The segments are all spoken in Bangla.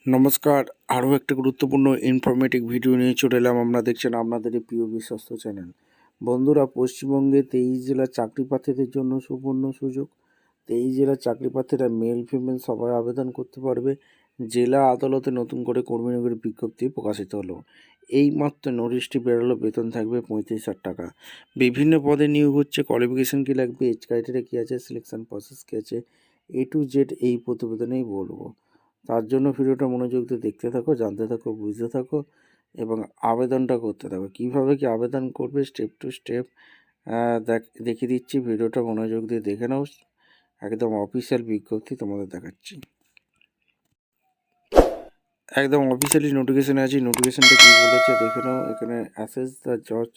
নমস্কার, আরও একটা গুরুত্বপূর্ণ ইনফরমেটিভ ভিডিও নিয়ে চলে এলাম। আমরা দেখছেন আপনাদের এই প্রিয় বিশ্বস্ত চ্যানেল। বন্ধুরা, পশ্চিমবঙ্গে 23 জেলার চাকরি প্রার্থীদের জন্য সুবর্ণ সুযোগ। 23 জেলার চাকরি প্রার্থীরা মেল ফিমেল সবাই আবেদন করতে পারবে। জেলা আদালতে নতুন করে কর্মী নিয়োগের বিজ্ঞপ্তি প্রকাশিত হলো। এইমাত্র নোটিশটি বেরোলো। বেতন থাকবে 35,000 টাকা। বিভিন্ন পদে নিয়োগ হচ্ছে। কোয়ালিফিকেশান কী লাগবে, এজ ক্রাইটেরিয়া কী আছে, সিলেকশন প্রসেস কী আছে, A to Z এই প্রতিবেদনেই বলবো। তার জন্য ভিডিওটা মনোযোগ দিয়ে দেখতে থাকো, জানতে থাকো, বুঝতে থাকো এবং আবেদনটা করতে থাকো। কীভাবে কি আবেদন করবে স্টেপ টু স্টেপ দেখিয়ে দিচ্ছি। ভিডিওটা মনোযোগ দিয়ে দেখে নাও। একদম অফিসিয়াল বিজ্ঞপ্তি তোমাদের দেখাচ্ছি। একদম অফিসিয়ালি নোটিফিকেশানে আছি। নোটিফিকেশানটা কী বলেছে দেখে নাও। এখানে অ্যাসেস দ্য জজ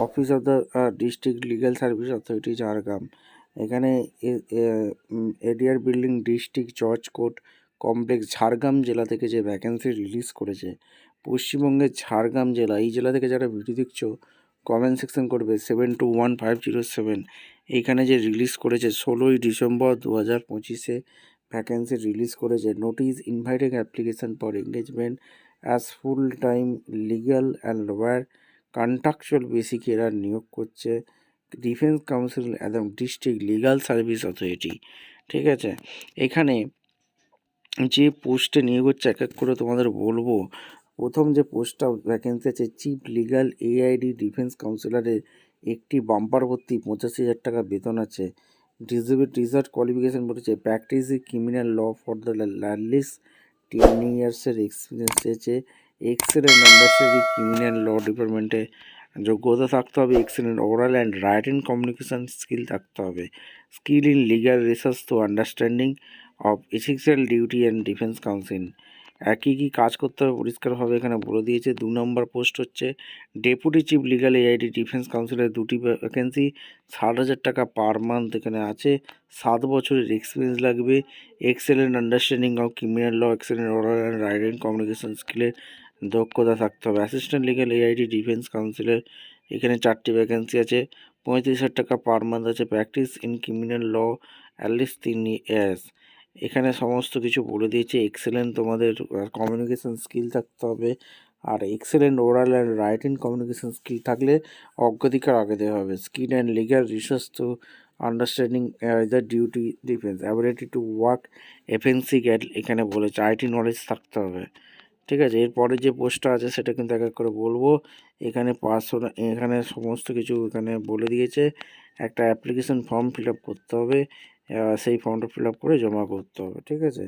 office of the district legal service authority Jhargram. এখানে এডিআর বিল্ডিং ডিস্ট্রিক্ট জজ কোর্ট কমপ্লেক্স ঝাড়গ্রাম জেলা থেকে যে ভ্যাকেন্সি রিলিজ করেছে, পশ্চিমবঙ্গের ঝাড়গ্রাম জেলা, এই জেলা থেকে যারা ভিডিও দেখছো কমেন্ট সেকশন করবে 721507। এইখানে যে রিলিজ করেছে 16ই ডিসেম্বর 2025 ভ্যাকেন্সি রিলিজ করেছে। Notice inviting application for engagement as full time legal and lawyer contractual বেসিকে এরা নিয়োগ করছে। ডিফেন্স কাউন্সিল এবং ডিস্ট্রিক্ট লিগাল সার্ভিস অথরিটি। ঠিক আছে, এখানে যে পোস্টে নিয়োগ হচ্ছে এক এক করে তোমাদের বলবো। প্রথম যে পোস্টটা ভ্যাকেন্সি আছে, চিফ লিগাল AID ডিফেন্স কাউন্সিলারের একটি বাম্পার ভর্তি 85,000 টাকা বেতন আছে। রিজার্ভ কোয়ালিফিকেশান বলেছে practice criminal law for the লার্লিস্ট 10 ইয়ার্সের এক্সপিরিয়েন্স আছে। এক্সেলেন্ট আন্ডারস্ট্যান্ডিং ক্রিমিনাল ল ডিপার্টমেন্টে যোগ্যতা থাকতে হবে। Excellent oral and writing communication skill থাকতে হবে। Skill in legal research to understanding of essential duty and defence counsel. কী কী কাজ করতে হবে পরিষ্কারভাবে এখানে বলে দিয়েছে। 2 নম্বর পোস্ট হচ্ছে deputy chief legal AID defence কাউন্সিলের 2টি ভ্যাকেন্সি, 60,000 টাকা পার মান্থ এখানে আছে। 7 বছরের এক্সপিরিয়েন্স লাগবে। Excellent understanding of criminal law, excellent oral and writing communication স্কিলের দক্ষতা থাকতে হবে। অ্যাসিস্ট্যান্ট লিগাল AID ডিফেন্স কাউন্সিলের এখানে 4টি ভ্যাকেন্সি আছে, 35,000 টাকা পার মান্থ আছে। Practice in criminal law at least 3 years. এখানে সমস্ত কিছু বলে দিয়েছে। এক্সেলেন্ট তোমাদের কমিউনিকেশান স্কিল থাকতে হবে। আর excellent oral and writing communication skill থাকলে অগ্রাধিকার আগে দেওয়া হবে। Skill and legal research to understanding the duty defence ability to work এফেন্সি গ্যাট এখানে বলেছে। IT নলেজ থাকতে হবে। ঠিক আছে, এরপরে যে পোস্টটা আছে সেটা কিন্তু এক এক করে বলবো। এখানে এখানে সমস্ত কিছু এখানে বলে দিয়েছে। একটা অ্যাপ্লিকেশন ফর্ম ফিল আপ করতে হবে, সেই ফর্মটা ফিল আপ করে জমা করতে হবে। ঠিক আছে,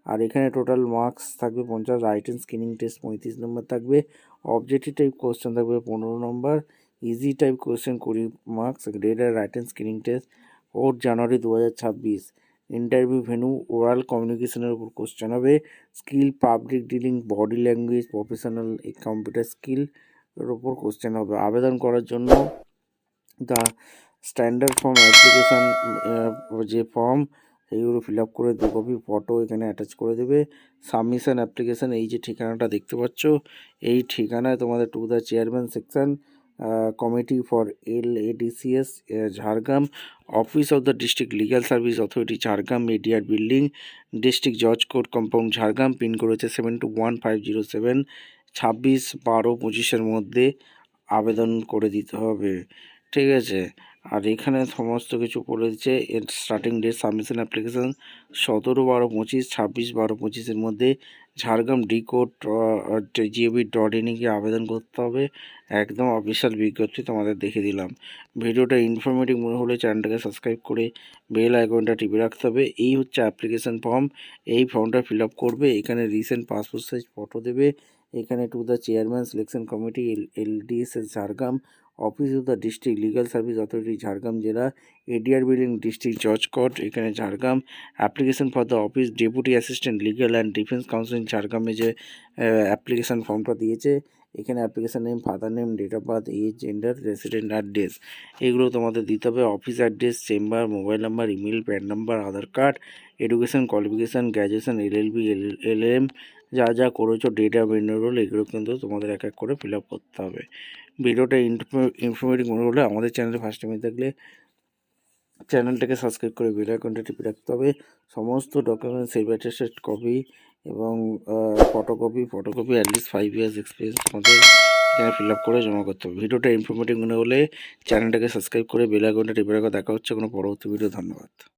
আর এখানে টোটাল মার্কস থাকবে 50, রাইটিং স্ক্রিনিং টেস্ট 35 নম্বর থাকবে, অবজেক্টিভ টাইপ কোশ্চেন থাকবে 15 number, easy type question 20 marks, grade আর writing screening test 4 January 2026। Interview venue oral কমিউনিকেশনের উপর কোশ্চেন হবে। Skill public dealing, body language, professional computer skill এর উপর কোশ্চেন হবে। আবেদন করার জন্য দ্য স্ট্যান্ডার্ড ফর্ম অ্যাপ্লিকেশান যে ফর্ম সেইগুলো ফিল আপ করে 2 কপি ফটো এখানে অ্যাটাচ করে দেবে। সাবমিশন অ্যাপ্লিকেশান এই যে ঠিকানাটা দেখতে পাচ্ছ, এই ঠিকানায় তোমাদের two the chairman section committee for LADCS Jhargram, office of the district legal service authority Jhargram, ADR building, district জজ কোর্ট কম্পাউন্ড ঝাড়গ্রাম। পিনকোড হচ্ছে 721507। 26/12/25 মধ্যে আবেদন করে দিতে হবে। ঠিক আছে, আর এখানে সমস্ত কিছু বলে দিচ্ছে। এর স্টার্টিং ডেট সাবমিশন অ্যাপ্লিকেশান 17/12/25, 26/12/25 মধ্যে ঝাড়গ্রাম ডিকোড GOV.in গিয়ে আবেদন করতে হবে। একদম অফিসিয়াল বিজ্ঞপ্তি তোমাদের দেখে দিলাম। ভিডিওটা ইনফরমেটিভ মনে হলে চ্যানেলটাকে সাবস্ক্রাইব করে বেল আইকনটা টিপে রাখতে হবে। এই হচ্ছে অ্যাপ্লিকেশান ফর্ম, এই ফর্মটা ফিল আপ করবে। এখানে রিসেন্ট পাসপোর্ট সাইজ ফটো দেবে। এখানে to the chairman selection committee LDSS Jhargram, office of the district legal service authority Jhargram জেলা, ADR বিল্ডিং, ডিস্ট্রিক্ট জজ কোর্ট এখানে Jhargram. Application for the office deputy assistant legal and defence counsel ঝাড়গ্রামে যে অ্যাপ্লিকেশান ফর্মটা দিয়েছে, এখানে application name, father name, date of birth, age, gender, resident address এগুলো তোমাদের দিতে হবে। Office address, chamber, mobile number, email, PAN number, Aadhaar card, education qualification, graduation, LLB, LLM যা যা করেছো, ডেট অফ এনরোল এগুলো কিন্তু তোমাদের এক এক করে ফিল আপ করতে হবে। ভিডিওটা ইনফরমেটিভ মনে হলে আমাদের চ্যানেলে ফার্স্ট টাইমে থাকলে চ্যানেলটাকে সাবস্ক্রাইব করে বেল আইকনটা টিপে রাখতে হবে। সমস্ত ডকুমেন্টস সেভ অ্যাটেস্টেড কপি এবং ফটোকপি অ্যাটলিস্ট 5 ইয়ার্স এক্সপিরিয়েন্স আমাদের এখানে ফিল আপ করে জমা করতে হবে। ভিডিওটা ইনফরমেটিভ মনে হলে চ্যানেলটাকে সাবস্ক্রাইব করে বেল আইকনটা টিপে রাখো। দেখা হচ্ছে কোনো পরবর্তী ভিডিও। ধন্যবাদ।